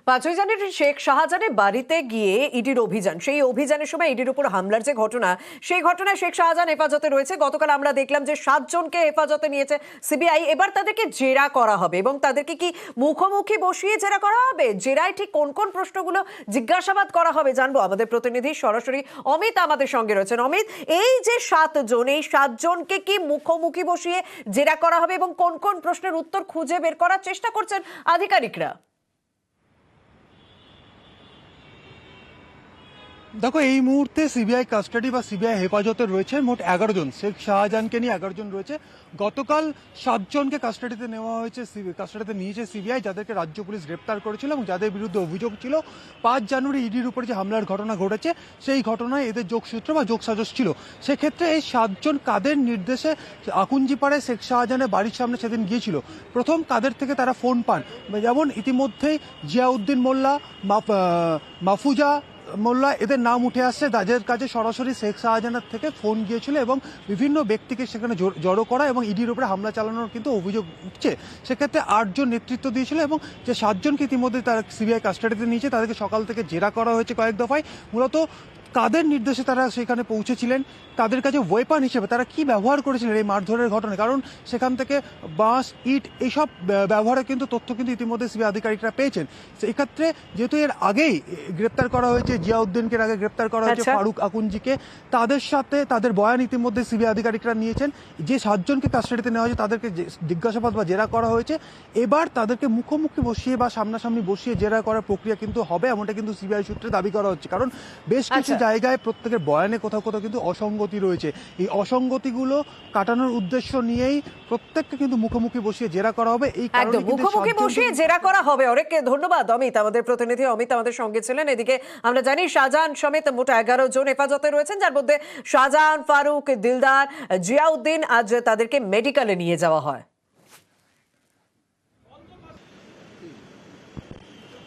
৫ই জানুয়ারি শেখ শাহজাহানের বাড়িতে গিয়ে ইডির অভিযান, সেই অভিযানের সময় ইডির উপর হামলার যে ঘটনা, সেই ঘটনায় শেখ শাহজাহান হেফাজতে রয়েছে। গতকাল আমরা দেখলাম যে 7 জনকে হেফাজতে নিয়েছে সিবিআই। এবার তাদেরকে জেরা করা হবে এবং তাদেরকে কি মুখোমুখি বসিয়ে জেরা করা হবে? জেরায় ঠিক কোন কোন প্রশ্নগুলো জিজ্ঞাসাবাদ করা হবে জানবো। আমাদের প্রতিনিধি সরাসরি অমিত আমাদের সঙ্গে রয়েছেন। অমিত, এই যে 7 জন, এই 7 জনকে কি মুখোমুখি বসিয়ে জেরা করা হবে এবং কোন কোন প্রশ্নের উত্তর খুঁজে বের করার চেষ্টা করছেন আধিকারিকরা? দেখো, এই মুহূর্তে সিবিআই কাস্টাডি বা সিবিআই হেফাজতে রয়েছে মোট 11 জন। শেখ শাহজাহানকে নিয়ে 11 জন রয়েছে। গতকাল 7 জনকে কাস্টাডিতে নেওয়া হয়েছে, কাস্টাডিতে নিয়েছে সিবিআই, যাদেরকে রাজ্য পুলিশ গ্রেপ্তার করেছিল এবং যাদের বিরুদ্ধে অভিযোগ ছিল 5 জানুয়ারি ইডির উপরে যে হামলার ঘটনা ঘটেছে সেই ঘটনায় এদের যোগসূত্র বা যোগসাজশ ছিল। সেক্ষেত্রে এই 7 জন কাদের নির্দেশে আকুঞ্জিপাড়ায় শেখ শাহজাহানের বাড়ির সামনে সেদিন গিয়েছিল, প্রথম কাদের থেকে তারা ফোন পান, যেমন ইতিমধ্যেই জিয়াউদ্দিন মোল্লা, মাহফুজা মোল্লা এদের নাম উঠে আসছে, যাদের কাছে সরাসরি শেখ শাহজাহানের থেকে ফোন গিয়েছিল এবং বিভিন্ন ব্যক্তিকে সেখানে জড়ো করা এবং ইডির উপরে হামলা চালানোর কিন্তু অভিযোগ উঠছে। সেক্ষেত্রে 8 জন নেতৃত্ব দিয়েছিল এবং যে 7 জনকে ইতিমধ্যে তারা সিবিআই কাস্টাডিতে নিয়েছে, তাদেরকে সকাল থেকে জেরা করা হয়েছে কয়েক দফায়। মূলত কাদের নির্দেশে তারা সেখানে পৌঁছেছিলেন, তাদের কাছে ওয়েপন হিসেবে তারা কি ব্যবহার করেছিলেন এই মারধরের ঘটনায়, কারণ সেখান থেকে বাঁশ, ইট এইসব ব্যবহারের কিন্তু তথ্য কিন্তু ইতিমধ্যে সিবিআই আধিকারিকরা পেয়েছেন। সেক্ষেত্রে যেহেতু এর আগেই গ্রেপ্তার করা হয়েছে জিয়াউদ্দিনকে, আগে গ্রেপ্তার করা হয়েছে ফারুক আকুঞ্জিকে, তাদের সাথে তাদের বয়ান ইতিমধ্যে সিবিআই আধিকারিকরা নিয়েছেন। যে 7 জনকে কাস্টাডিতে নেওয়া হয়েছে তাদেরকে জিজ্ঞাসাবাদ বা জেরা করা হয়েছে। এবার তাদেরকে মুখোমুখি বসিয়ে বা সামনাসামনি বসিয়ে জেরা করার প্রক্রিয়া কিন্তু হবে, এমনটা কিন্তু সিবিআই সূত্রে দাবি করা হচ্ছে। কারণ বেশ কিছু জায়গায় প্রত্যেকের বয়ানে কোথাও কোথাও কিন্তু অসঙ্গতি রয়েছে। এই অসঙ্গতিগুলো কাটানোর উদ্দেশ্য নিয়েই প্রত্যেককে কিন্তু মুখোমুখি বসিয়ে জেরা করা হবে। এই কারণে মুখোমুখি বসিয়ে জেরা করা হবে। অনেক ধন্যবাদ অমিত, আমাদের প্রতিনিধি অমিত আমাদের সঙ্গে ছিলেন। এদিকে আমরা জানি শাহজাহান সমেত মোট 11 জন হেফাজতে রয়েছেন, যার মধ্যে শাহজাহান, ফারুক, দিলদার, জিয়াউদ্দিন, আজ তাদেরকে মেডিকেলে নিয়ে যাওয়া হয়।